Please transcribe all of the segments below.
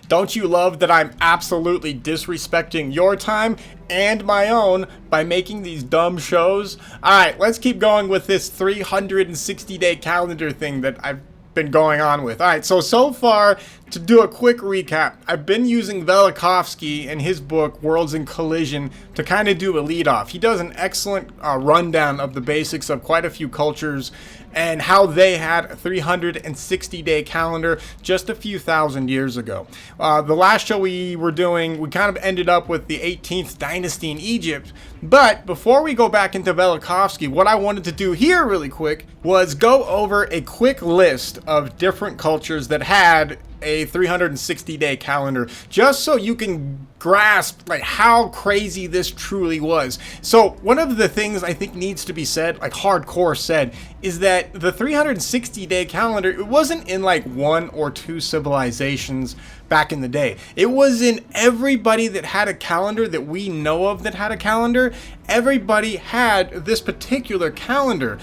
Don't you love that I'm absolutely disrespecting your time and my own by making these dumb shows? Alright, let's keep going with this 360-day calendar thing that I've been going on with. Alright, so far, to do a quick recap, I've been using Velikovsky and his book, Worlds in Collision, to kind of do a lead off. He does an excellent rundown of the basics of quite a few cultures and how they had a 360-day calendar just a few thousand years ago. The last show we were doing, we kind of ended up with the 18th dynasty in Egypt. But before we go back into Velikovsky, what I wanted to do here really quick was go over a quick list of different cultures that had a 360-day calendar, just so you can grasp like how crazy this truly was. So one of the things I think needs to be said, like hardcore said, is that the 360-day calendar, it wasn't in like one or two civilizations back in the day. It was in everybody that had a calendar that we know of that had a calendar. Everybody had this particular calendar.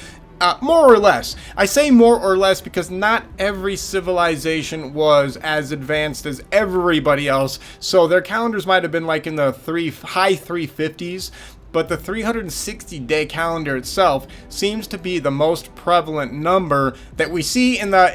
More or less. I say more or less because not every civilization was as advanced as everybody else, so their calendars might have been like in the high 350s, but the 360-day calendar itself seems to be the most prevalent number that we see in the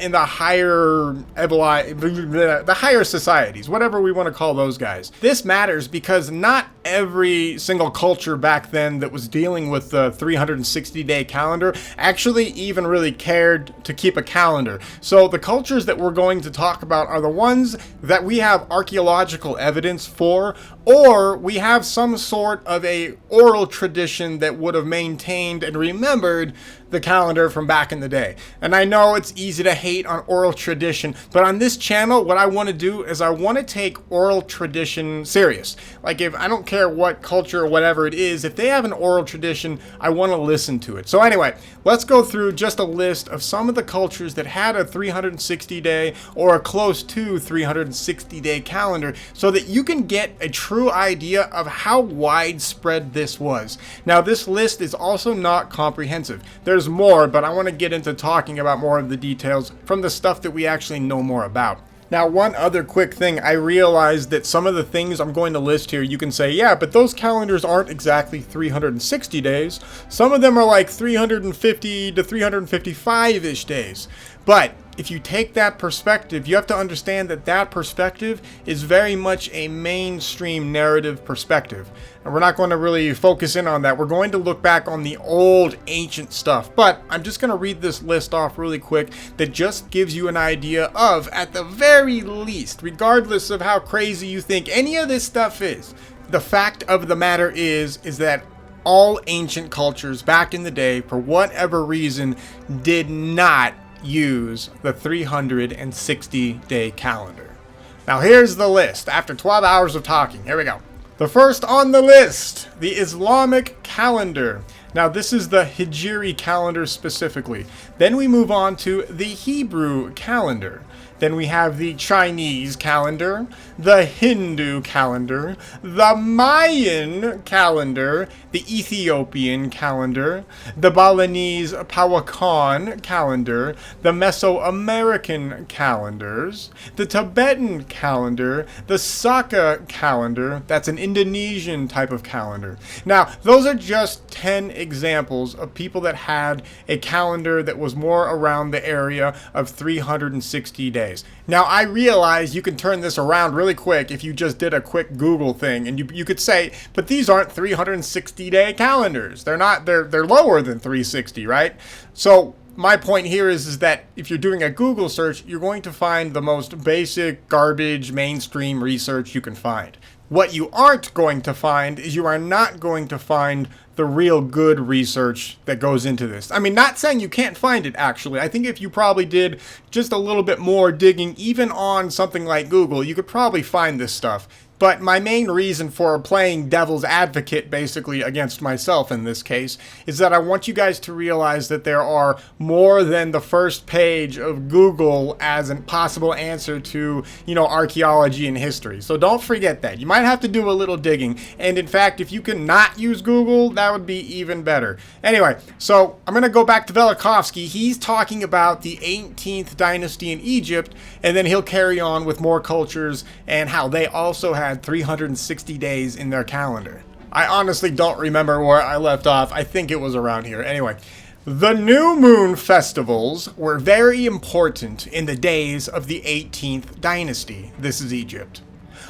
higher societies, whatever we want to call those guys. This matters because not every single culture back then that was dealing with the 360-day calendar actually even really cared to keep a calendar. So the cultures that we're going to talk about are the ones that we have archaeological evidence for, or we have some sort of a oral tradition that would have maintained and remembered the calendar from back in the day. And I know it's easy to hate on oral tradition, but on this channel, what I want to do is I want to take oral tradition serious. Like, if I don't care what culture or whatever it is, if they have an oral tradition, I want to listen to it. So anyway, let's go through just a list of some of the cultures that had a 360-day or a close to 360-day calendar so that you can get a true idea of how widespread this was. Now, this list is also not comprehensive. There's more, but I want to get into talking about more of the details from the stuff that we actually know more about. Now, one other quick thing, I realized that some of the things I'm going to list here, you can say, yeah, but those calendars aren't exactly 360 days. Some of them are like 350 to 355-ish days. But if you take that perspective, you have to understand that that perspective is very much a mainstream narrative perspective. And we're not going to really focus in on that. We're going to look back on the old ancient stuff. But I'm just going to read this list off really quick that just gives you an idea of, at the very least, regardless of how crazy you think any of this stuff is, the fact of the matter is that all ancient cultures back in the day, for whatever reason, did not use the 360-day calendar. Now here's the list after 12 hours of talking. Here we go. The first on the list, the Islamic calendar. Now this is the Hijri calendar specifically. Then we move on to the Hebrew calendar. Then we have the Chinese calendar, the Hindu calendar, the Mayan calendar, the Ethiopian calendar, the Balinese Pawakan calendar, the Mesoamerican calendars, the Tibetan calendar, the Saka calendar, that's an Indonesian type of calendar. Now, those are just 10 examples of people that had a calendar that was more around the area of 360 days. Now, I realize you can turn this around really quick if you just did a quick Google thing, and you could say, but these aren't 360-day calendars. They're not, they're lower than 360, right? So my point here is that if you're doing a Google search, you're going to find the most basic, garbage, mainstream research you can find. What you aren't going to find is you are not going to find the real good research that goes into this. I mean, not saying you can't find it, actually. I think if you probably did just a little bit more digging, even on something like Google, you could probably find this stuff. But my main reason for playing devil's advocate basically against myself in this case is that I want you guys to realize that there are more than the first page of Google as a possible answer to, archaeology and history. So don't forget that. You might have to do a little digging. And in fact, if you can not use Google, that would be even better. Anyway, so I'm going to go back to Velikovsky. He's talking about the 18th dynasty in Egypt, and then he'll carry on with more cultures and how they also had 360 days in their calendar. I honestly don't remember where I left off. I think it was around here. Anyway, the new moon festivals were very important in the days of the 18th dynasty. This is Egypt.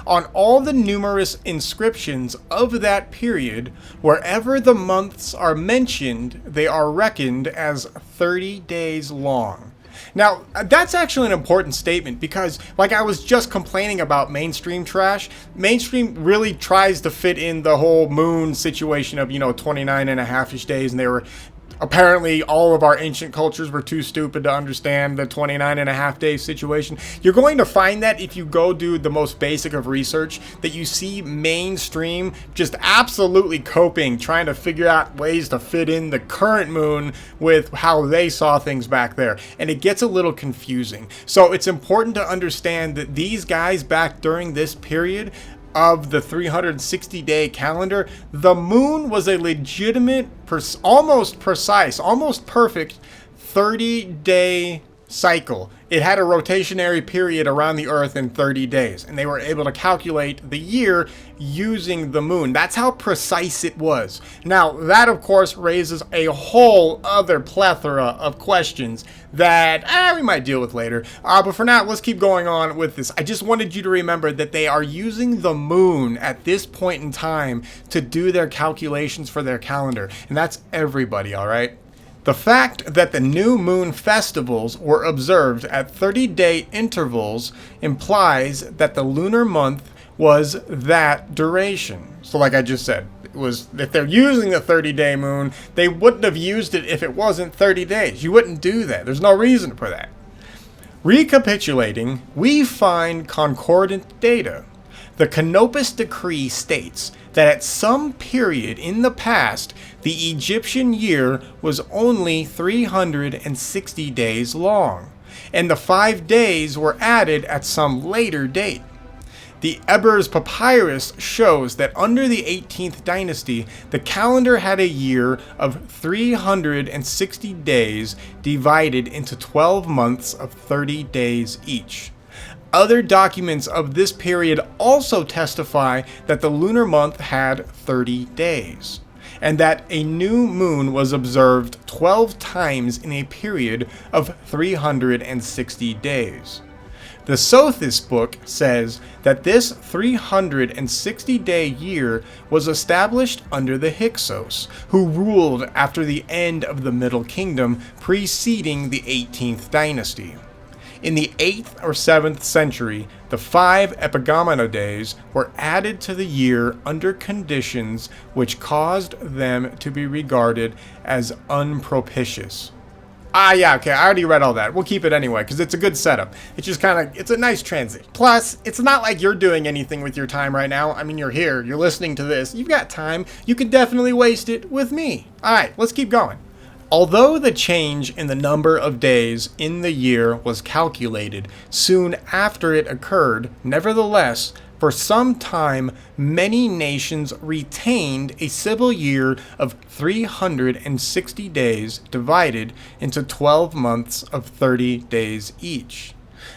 On all the numerous inscriptions of that period, wherever the months are mentioned, they are reckoned as 30 days long. Now, that's actually an important statement because, like I was just complaining about mainstream trash, mainstream really tries to fit in the whole moon situation of, 29 and a half-ish days, and they were apparently all of our ancient cultures were too stupid to understand the 29 and a half day situation. You're going to find that if you go do the most basic of research, that you see mainstream just absolutely coping, trying to figure out ways to fit in the current moon with how they saw things back there. And it gets a little confusing. So it's important to understand that these guys back during this period of the 360-day calendar, the moon was a legitimate, almost precise, almost perfect 30-day cycle. It had a rotationary period around the Earth in 30 days, and they were able to calculate the year using the moon. That's how precise it was. Now, that of course raises a whole other plethora of questions that we might deal with later. But for now, let's keep going on with this. I just wanted you to remember that they are using the moon at this point in time to do their calculations for their calendar, and that's everybody, all right? The fact that the new moon festivals were observed at 30-day intervals implies that the lunar month was that duration. So like I just said, it was, if they're using the 30-day moon, they wouldn't have used it if it wasn't 30 days. You wouldn't do that. There's no reason for that. Recapitulating, we find concordant data. The Canopus Decree states that at some period in the past, the Egyptian year was only 360 days long, and the 5 days were added at some later date. The Ebers Papyrus shows that under the 18th dynasty, the calendar had a year of 360 days divided into 12 months of 30 days each. Other documents of this period also testify that the lunar month had 30 days, and that a new moon was observed 12 times in a period of 360 days. The Sothis book says that this 360-day year was established under the Hyksos, who ruled after the end of the Middle Kingdom preceding the 18th dynasty. In the 8th or 7th century, the 5 Epigomena days were added to the year under conditions which caused them to be regarded as unpropitious. Yeah, okay, I already read all that. We'll keep it anyway, because it's a good setup. It's just it's a nice transit. Plus, it's not like you're doing anything with your time right now. I mean, you're here, you're listening to this, you've got time. You could definitely waste it with me. Alright, let's keep going. Although the change in the number of days in the year was calculated soon after it occurred, nevertheless, for some time, many nations retained a civil year of 360 days divided into 12 months of 30 days each.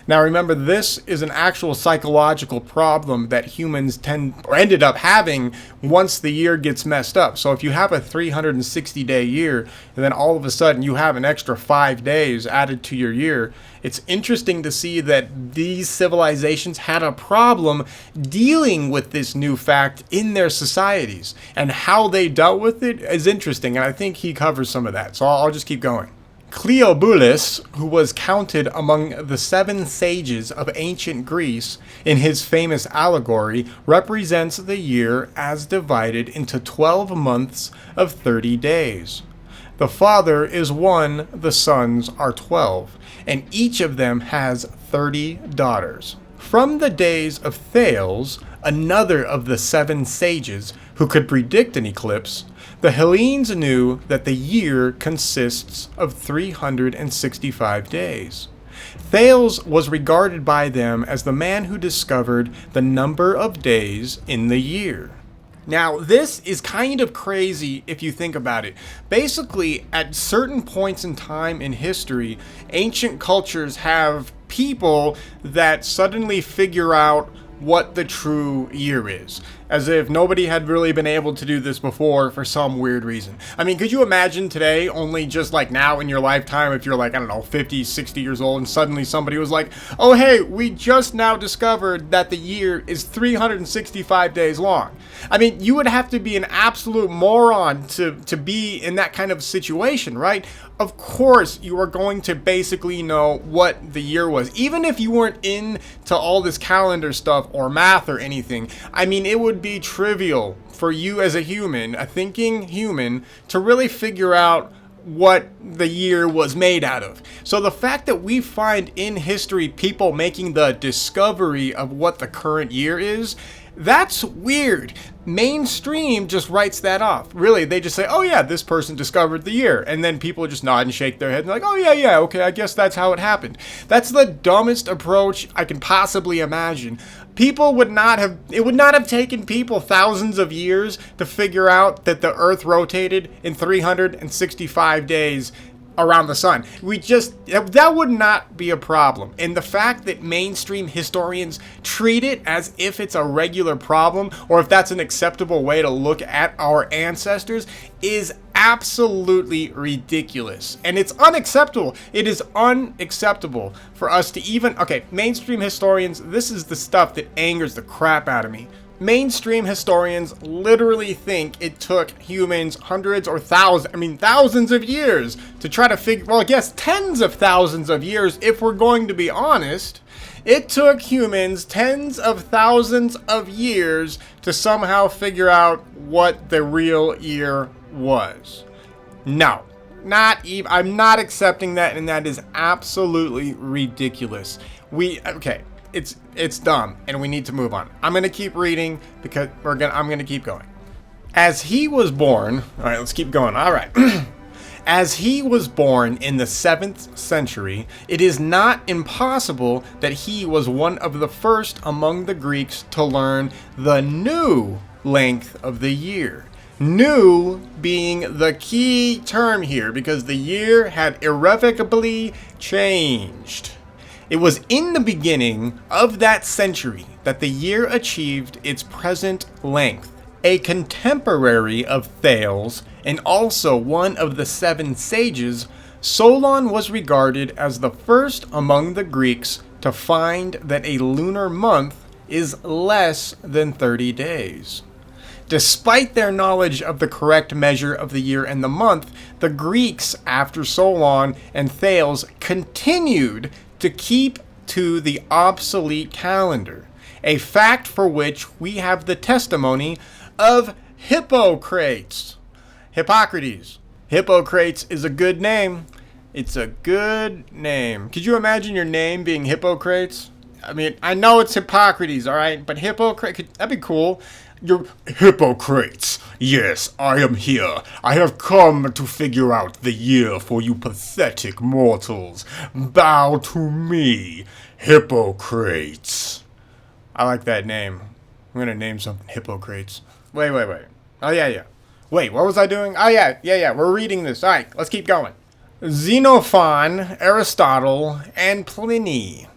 Now remember, this is an actual psychological problem that humans ended up having once the year gets messed up. So if you have a 360-day year, and then all of a sudden you have an extra 5 days added to your year, it's interesting to see that these civilizations had a problem dealing with this new fact in their societies. And how they dealt with it is interesting, and I think he covers some of that. So I'll just keep going. Cleobulus, who was counted among the 7 sages of ancient Greece in his famous allegory, represents the year as divided into 12 months of 30 days. The father is 1, the sons are 12, and each of them has 30 daughters. From the days of Thales, another of the 7 sages who could predict an eclipse, the Hellenes knew that the year consists of 365 days. Thales was regarded by them as the man who discovered the number of days in the year. Now, this is kind of crazy if you think about it. Basically, at certain points in time in history, ancient cultures have people that suddenly figure out what the true year is, as if nobody had really been able to do this before for some weird reason. I mean, could you imagine today, only just like now in your lifetime, if you're like, I don't know, 50, 60 years old, and suddenly somebody was like, oh hey, we just now discovered that the year is 365 days long. I mean, you would have to be an absolute moron to be in that kind of situation, right? Of course, you are going to basically know what the year was. Even if you weren't into all this calendar stuff or math or anything, I mean, it would be trivial for you as a human, a thinking human, to really figure out what the year was made out of. So the fact that we find in history people making the discovery of what the current year is, that's weird. Mainstream just writes that off. Really, they just say, oh yeah, this person discovered the year. And then people just nod and shake their head and like, oh yeah, okay, I guess that's how it happened. That's the dumbest approach I can possibly imagine. It would not have taken people thousands of years to figure out that the Earth rotated in 365 days around the sun. That would not be a problem. And the fact that mainstream historians treat it as if it's a regular problem, or if that's an acceptable way to look at our ancestors, is absolutely ridiculous. And it's unacceptable. It is unacceptable for us to even, mainstream historians, this is the stuff that angers the crap out of me. Mainstream historians literally think it took humans hundreds or thousands of years to try to figure, well, I guess tens of thousands of years if we're going to be honest. It took humans tens of thousands of years to somehow figure out what the real year was. No, I'm not accepting that, and that is absolutely ridiculous. It's dumb, and we need to move on. I'm gonna keep reading because I'm gonna keep going. As he was born, all right, let's keep going. All right. As he was born in the 7th century, it is not impossible that he was one of the first among the Greeks to learn the new length of the year. New being the key term here, because the year had irrevocably changed. It was in the beginning of that century that the year achieved its present length. A contemporary of Thales, and also one of the 7 sages, Solon was regarded as the first among the Greeks to find that a lunar month is less than 30 days. Despite their knowledge of the correct measure of the year and the month, the Greeks, after Solon and Thales, continued to keep to the obsolete calendar, a fact for which we have the testimony of Hippocrates. Hippocrates. Hippocrates is a good name. It's a good name. Could you imagine your name being Hippocrates? I mean, I know it's Hippocrates, all right, but Hippocrates, that'd be cool. You're Hippocrates. Yes, I am here. I have come to figure out the year for you pathetic mortals. Bow to me, Hippocrates. I like that name. I'm gonna name something Hippocrates. Wait. Oh, yeah. Wait, what was I doing? Oh, yeah. We're reading this. All right, let's keep going. Xenophon, Aristotle, and Pliny.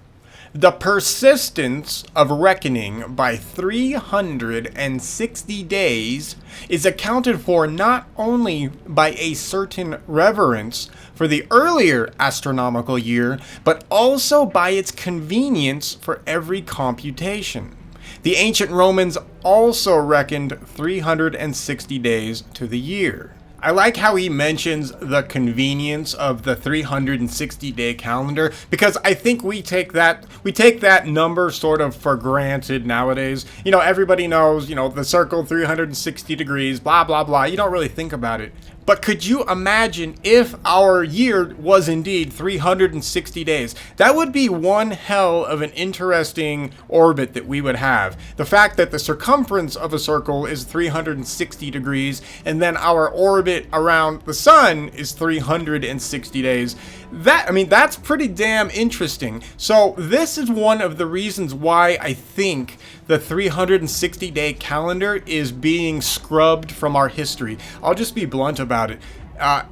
The persistence of reckoning by 360 days is accounted for not only by a certain reverence for the earlier astronomical year, but also by its convenience for every computation. The ancient Romans also reckoned 360 days to the year. I like how he mentions the convenience of the 360-day calendar, because I think we take that number sort of for granted nowadays. You know, everybody knows, the circle 360 degrees, blah, blah, blah. You don't really think about it. But could you imagine if our year was indeed 360 days? That would be one hell of an interesting orbit that we would have. The fact that the circumference of a circle is 360 degrees, and then our orbit around the sun is 360 days. That's pretty damn interesting. So this is one of the reasons why I think the 360-day calendar is being scrubbed from our history. I'll just be blunt about it.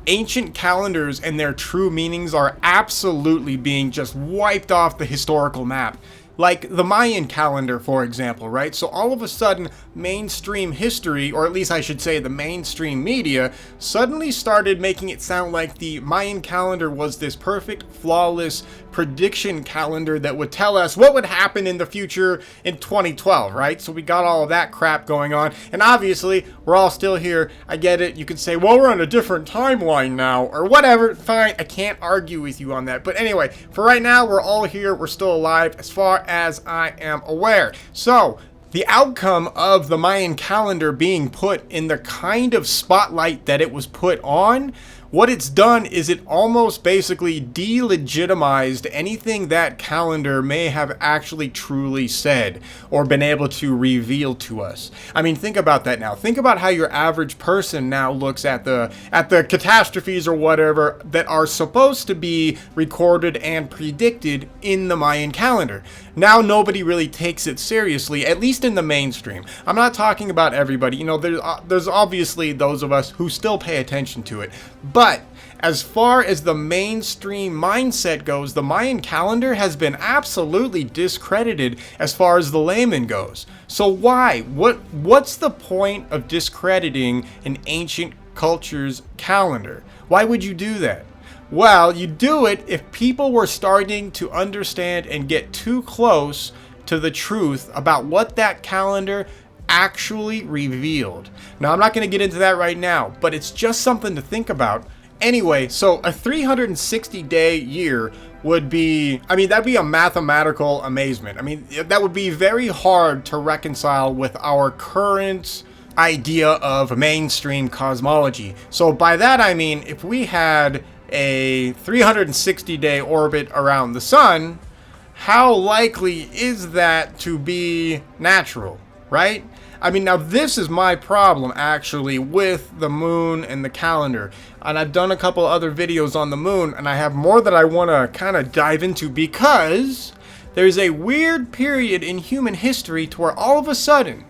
Ancient calendars and their true meanings are absolutely being just wiped off the historical map. Like the Mayan calendar, for example, right? So all of a sudden, mainstream history, or at least I should say the mainstream media, suddenly started making it sound like the Mayan calendar was this perfect, flawless prediction calendar that would tell us what would happen in the future in 2012, right? So we got all of that crap going on. And obviously, we're all still here. I get it. You could say, well, we're on a different timeline now, or whatever. Fine. I can't argue with you on that. But anyway, for right now, we're all here. We're still alive as far as I am aware. So the outcome of the Mayan calendar being put in the kind of spotlight that it was put on, what it's done is it almost basically delegitimized anything that calendar may have actually truly said or been able to reveal to us. I mean, think about that now. Think about how your average person now looks at the catastrophes or whatever that are supposed to be recorded and predicted in the Mayan calendar. Now nobody really takes it seriously, at least in the mainstream. I'm not talking about everybody. You know, there's obviously those of us who still pay attention to it. But as far as the mainstream mindset goes, the Mayan calendar has been absolutely discredited as far as the layman goes. So why? What's the point of discrediting an ancient culture's calendar? Why would you do that? Well, you do it if people were starting to understand and get too close to the truth about what that calendar actually revealed. Now, I'm not going to get into that right now, but it's just something to think about. Anyway, so a 360-day year would be, that'd be a mathematical amazement. That would be very hard to reconcile with our current idea of mainstream cosmology. So by that I mean, if we had a 360-day orbit around the sun, how likely is that to be natural, right? Now this is my problem actually with the moon and the calendar. And I've done a couple other videos on the moon, and I have more that I want to kind of dive into, because there's a weird period in human history to where all of a sudden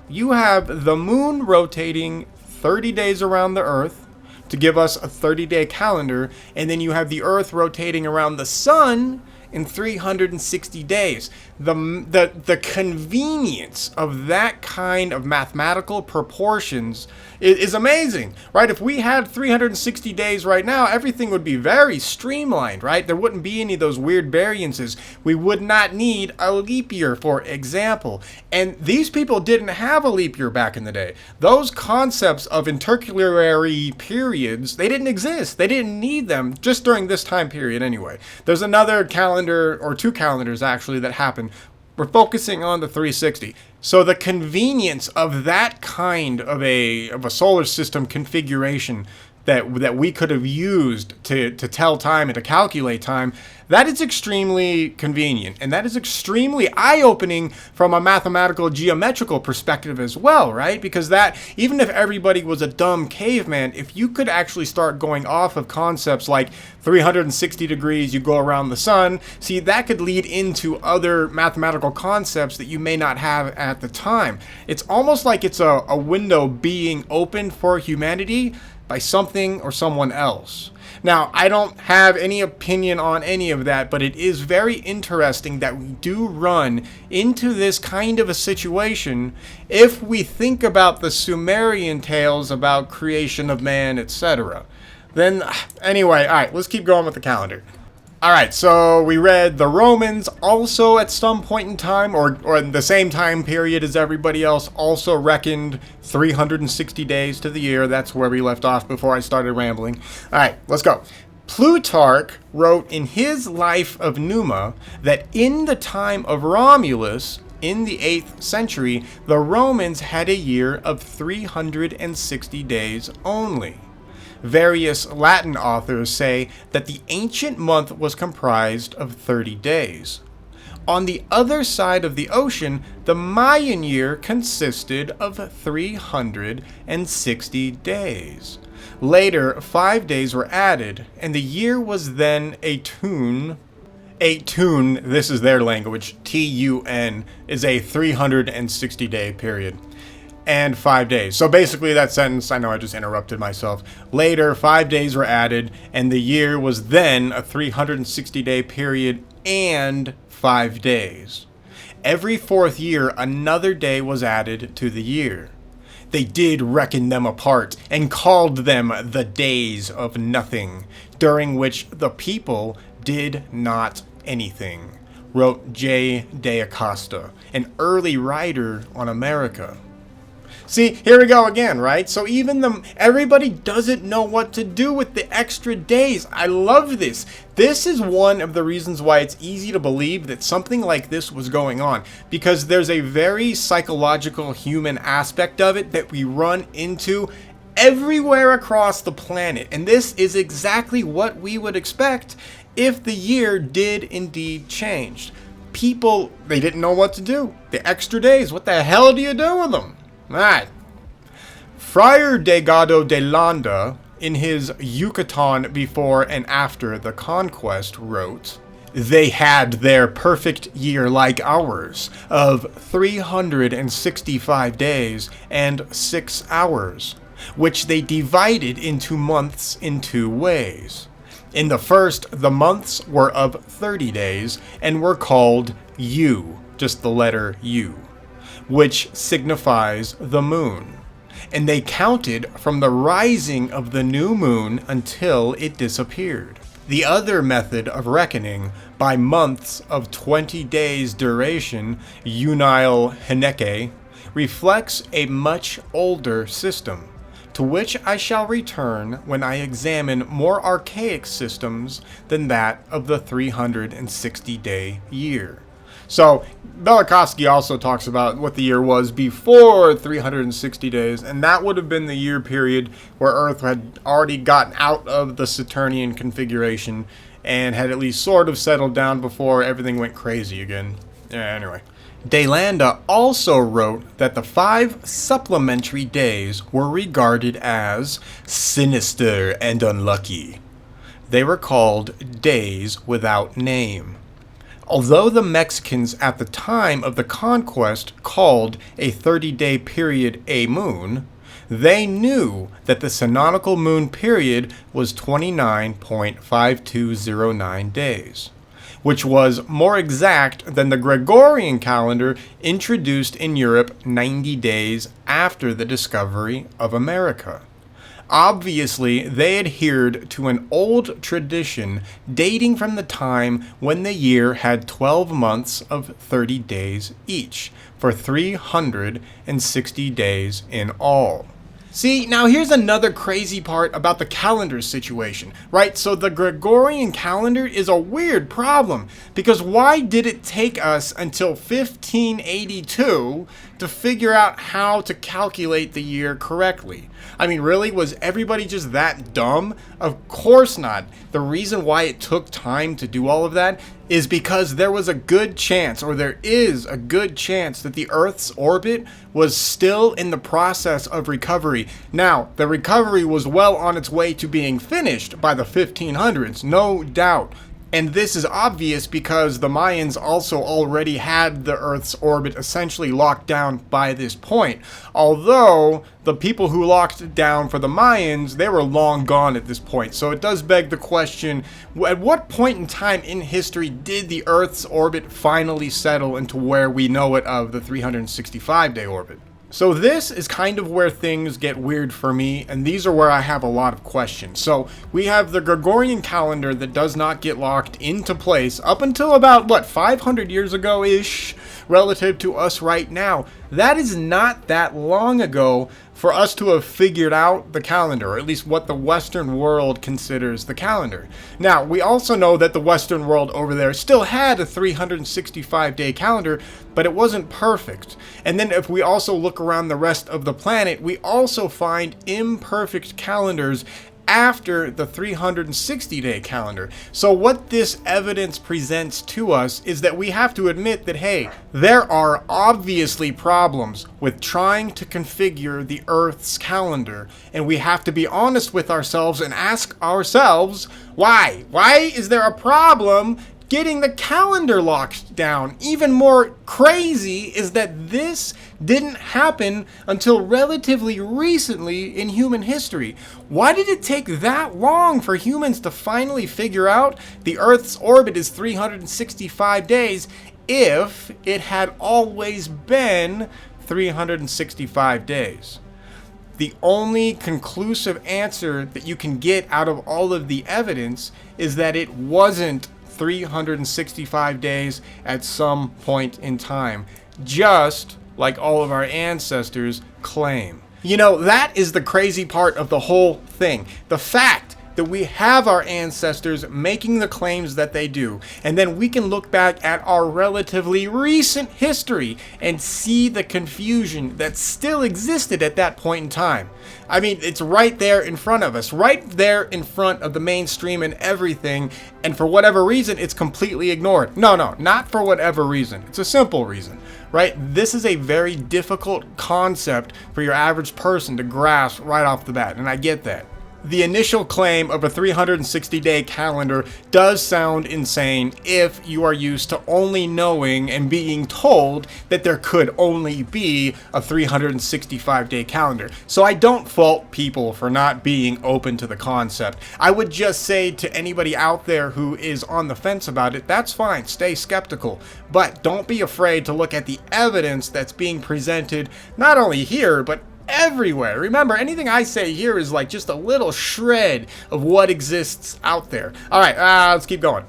you have the moon rotating 30 days around the Earth to give us a 30-day calendar, and then you have the Earth rotating around the sun in 360 days. The convenience of that kind of mathematical proportions is amazing, right? If we had 360 days right now, everything would be very streamlined, right? There wouldn't be any of those weird variances. We would not need a leap year, for example. And these people didn't have a leap year back in the day. Those concepts of intercalary periods, they didn't exist. They didn't need them just during this time period anyway. There's another calendar, or two calendars actually, that happened. We're focusing on the 360. So the convenience of that kind of a solar system configuration that we could have used to tell time and to calculate time, that is extremely convenient, and that is extremely eye-opening from a mathematical geometrical perspective as well, right? Because that, even if everybody was a dumb caveman, if you could actually start going off of concepts like 360 degrees, you go around the sun, see, that could lead into other mathematical concepts that you may not have at the time. It's almost like it's a window being opened for humanity by something or someone else. Now, I don't have any opinion on any of that, but it is very interesting that we do run into this kind of a situation if we think about the Sumerian tales about creation of man, etc. Then, anyway, all right, let's keep going with the calendar. All right, so we read the Romans also at some point in time, or in the same time period as everybody else, also reckoned 360 days to the year. That's where we left off before I started rambling. All right, let's go. Plutarch wrote in his Life of Numa that in the time of Romulus, in the 8th century, the Romans had a year of 360 days only. Various Latin authors say that the ancient month was comprised of 30 days. On the other side of the ocean, the Mayan year consisted of 360 days. Later, 5 days were added, and the year was then a tun. A tun, this is their language, T-U-N, is a 360-day period. And 5 days. So basically that sentence, I know I just interrupted myself. Later, 5 days were added, and the year was then a 360-day period and 5 days. Every fourth year, another day was added to the year. They did reckon them apart and called them the days of nothing, during which the people did not anything, wrote J. de Acosta, an early writer on America. See, here we go again, right? So even everybody doesn't know what to do with the extra days. I love this. This is one of the reasons why it's easy to believe that something like this was going on, because there's a very psychological human aspect of it that we run into everywhere across the planet. And this is exactly what we would expect if the year did indeed change. People, they didn't know what to do. The extra days, what the hell do you do with them? Alright. Friar Delgado de Landa, in his Yucatan Before and After the Conquest, wrote, "They had their perfect year like ours, of 365 days and 6 hours, which they divided into months in 2 ways. In the first, the months were of 30 days, and were called U, just the letter U, which signifies the moon. And they counted from the rising of the new moon until it disappeared. The other method of reckoning, by months of 20 days duration, Unile Heneke, reflects a much older system, to which I shall return when I examine more archaic systems than that of the 360-day year." So, Velikovsky also talks about what the year was before 360 days, and that would have been the year period where Earth had already gotten out of the Saturnian configuration and had at least sort of settled down before everything went crazy again. Anyway. De Landa also wrote that the 5 supplementary days were regarded as sinister and unlucky. They were called days without name. Although the Mexicans at the time of the conquest called a 30-day period a moon, they knew that the synodical moon period was 29.5209 days, which was more exact than the Gregorian calendar introduced in Europe 90 days after the discovery of America. Obviously, they adhered to an old tradition dating from the time when the year had 12 months of 30 days each, for 360 days in all. See, now here's another crazy part about the calendar situation, right? So the Gregorian calendar is a weird problem, because why did it take us until 1582 to figure out how to calculate the year correctly? I mean, really? Was everybody just that dumb? Of course not. The reason why it took time to do all of that is because there was a good chance, or there is a good chance, that the Earth's orbit was still in the process of recovery. Now, the recovery was well on its way to being finished by the 1500s, no doubt. And this is obvious because the Mayans also already had the Earth's orbit essentially locked down by this point. Although, the people who locked it down for the Mayans, they were long gone at this point. So it does beg the question, at what point in time in history did the Earth's orbit finally settle into where we know it of the 365-day orbit? So this is kind of where things get weird for me, and these are where I have a lot of questions. So we have the Gregorian calendar that does not get locked into place up until about, 500 years ago-ish, relative to us right now. That is not that long ago for us to have figured out the calendar, or at least what the Western world considers the calendar. Now, we also know that the Western world over there still had a 365-day calendar, but it wasn't perfect. And then if we also look around the rest of the planet, we also find imperfect calendars after the 360-day calendar. So what this evidence presents to us is that we have to admit that, hey, there are obviously problems with trying to configure the Earth's calendar, and we have to be honest with ourselves and ask ourselves, why? Why is there a problem getting the calendar locked down? Even more crazy is that this didn't happen until relatively recently in human history. Why did it take that long for humans to finally figure out the Earth's orbit is 365 days if it had always been 365 days? The only conclusive answer that you can get out of all of the evidence is that it wasn't 365 days at some point in time, just like all of our ancestors claim. You know, that is the crazy part of the whole thing. The fact that we have our ancestors making the claims that they do, and then we can look back at our relatively recent history and see the confusion that still existed at that point in time. I mean, it's right there in front of us, right there in front of the mainstream and everything, and for whatever reason, it's completely ignored. No, not for whatever reason. It's a simple reason, right? This is a very difficult concept for your average person to grasp right off the bat, and I get that. The initial claim of a 360-day calendar does sound insane if you are used to only knowing and being told that there could only be a 365-day calendar. So I don't fault people for not being open to the concept. I would just say to anybody out there who is on the fence about it, that's fine, stay skeptical. But don't be afraid to look at the evidence that's being presented, not only here, but everywhere. Remember, anything I say here is like just a little shred of what exists out there. All right, let's keep going.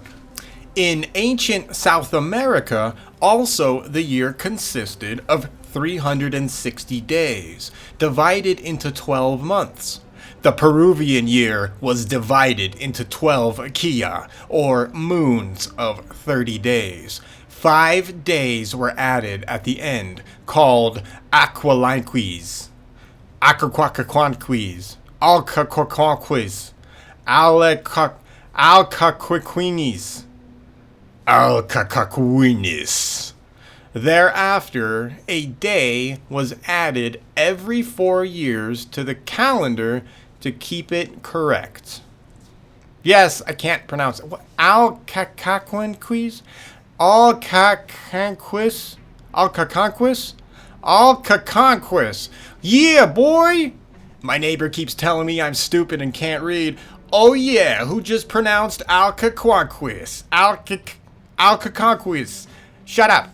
In ancient South America, also the year consisted of 360 days, divided into 12 months. The Peruvian year was divided into 12 quilla, or moons of 30 days. 5 days were added at the end, called Aqualanquis. Alcaquanquis, Alcaquanquis, Alcaquinis, Alcaquinis. Thereafter, a day was added every 4 years to the calendar to keep it correct. Yes, I can't pronounce it. Alcaquanquis? Alcaquanquis? Alcaquanquis? Alcaquanquis. Yeah, boy! My neighbor keeps telling me I'm stupid and can't read. Oh yeah, who just pronounced Alcaquanquis? Alcaquanquis. Shut up.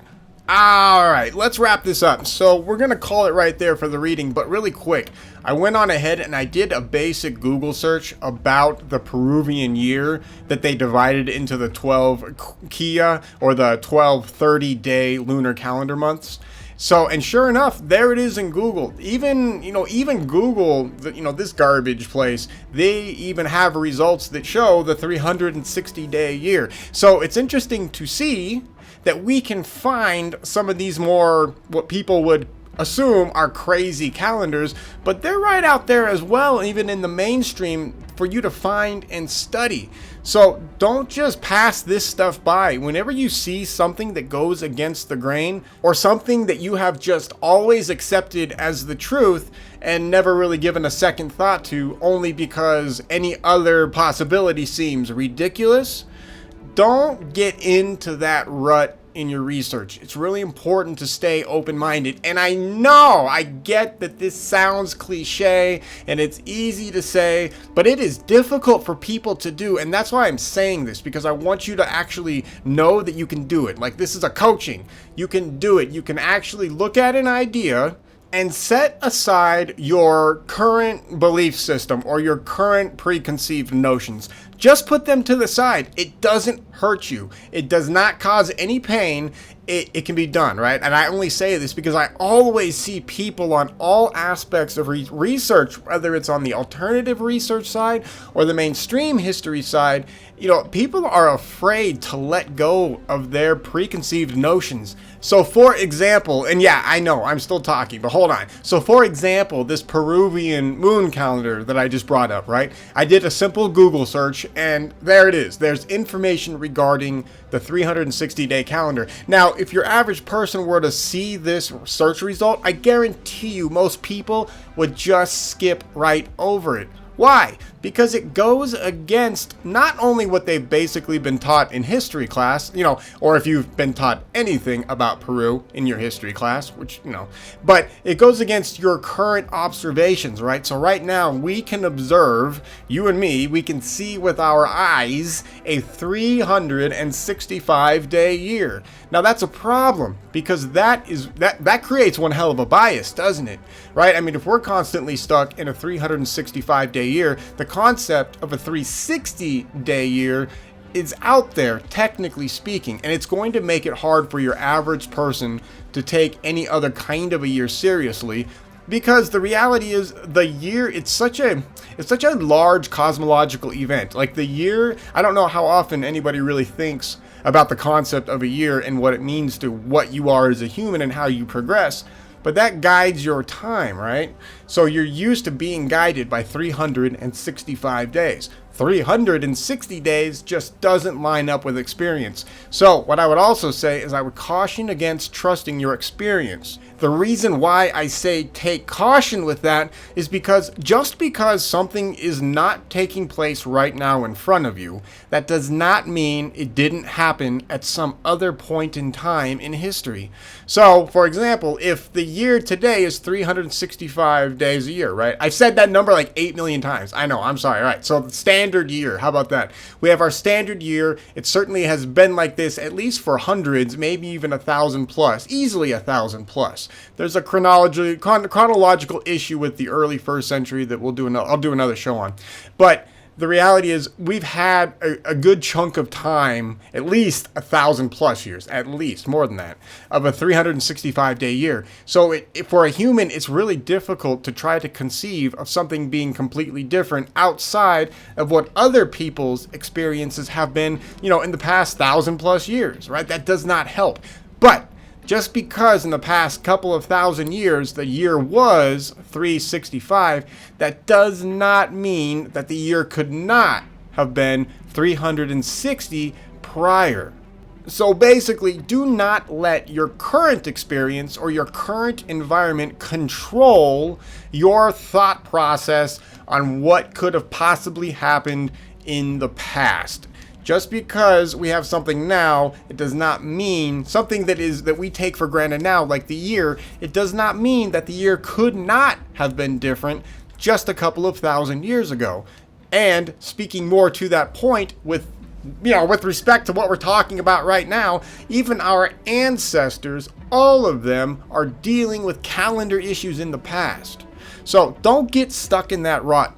Alright, let's wrap this up. So we're going to call it right there for the reading, but really quick. I went on ahead and I did a basic Google search about the Peruvian year that they divided into the 12 quilla, or the 12 30-day lunar calendar months. So, and sure enough, there it is in Google. Even Google, this garbage place, they even have results that show the 360-day year. So it's interesting to see that we can find some of these more, what people would assume are crazy calendars, but they're right out there as well, even in the mainstream, for you to find and study. So don't just pass this stuff by. Whenever you see something that goes against the grain, or something that you have just always accepted as the truth and never really given a second thought to, only because any other possibility seems ridiculous, don't get into that rut in your research. It's really important to stay open-minded. And I know, I get that this sounds cliche and it's easy to say, but it is difficult for people to do. And that's why I'm saying this, because I want you to actually know that you can do it. Like, this is a coaching. You can do it. You can actually look at an idea and set aside your current belief system or your current preconceived notions. Just put them to the side. It doesn't hurt you. It does not cause any pain. It can be done, right? And I only say this because I always see people on all aspects of research, whether it's on the alternative research side or the mainstream history side, people are afraid to let go of their preconceived notions. So for example, and yeah, I know I'm still talking, but hold on. So for example, this Peruvian moon calendar that I just brought up, right? I did a simple Google search and there it is. There's information regarding the 360-day calendar. Now, if your average person were to see this search result, I guarantee you most people would just skip right over it. Why? Because it goes against not only what they've basically been taught in history class, or if you've been taught anything about Peru in your history class, which, but it goes against your current observations, right? So right now we can observe, you and me, we can see with our eyes a 365-day year. Now that's a problem because that creates one hell of a bias, doesn't it? Right? I mean, if we're constantly stuck in a 365-day year, the concept of a 360-day year is out there, technically speaking, and it's going to make it hard for your average person to take any other kind of a year seriously. Because the reality is the year, it's such a large cosmological event. Like the year, I don't know how often anybody really thinks about the concept of a year and what it means to what you are as a human and how you progress. But that guides your time, right? So you're used to being guided by 365 days. 360 days just doesn't line up with experience. So what I would also say is I would caution against trusting your experience. The reason why I say take caution with that is because just because something is not taking place right now in front of you, that does not mean it didn't happen at some other point in time in history. So, for example, if the year today is 365 days a year, right? I've said that number like 8 million times. I know, I'm sorry. All right, so the standard year, how about that? We have our standard year. It certainly has been like this at least for hundreds, maybe even 1,000 plus, easily 1,000 plus. There's a chronological issue with the early first century that I'll do another show on. But the reality is we've had a good chunk of time, at least 1,000 plus years, at least more than that, of a 365-day year. So for a human, it's really difficult to try to conceive of something being completely different outside of what other people's experiences have been, in the past 1,000 plus years, right? That does not help. But just because in the past couple of thousand years the year was 365, that does not mean that the year could not have been 360 prior. So basically, do not let your current experience or your current environment control your thought process on what could have possibly happened in the past. Just because we have something now, it does not mean something that we take for granted now, like the year, it does not mean that the year could not have been different just a couple of thousand years ago. And speaking more to that point with respect to what we're talking about right now, even our ancestors, all of them are dealing with calendar issues in the past. So don't get stuck in that rut.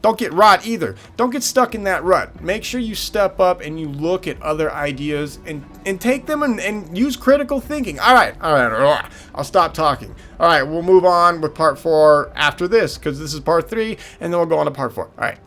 Don't get rot either. Don't get stuck in that rut. Make sure you step up and you look at other ideas and take them and use critical thinking. All right. I'll stop talking. All right, we'll move on with part 4 after this because this is part 3, and then we'll go on to part 4. All right.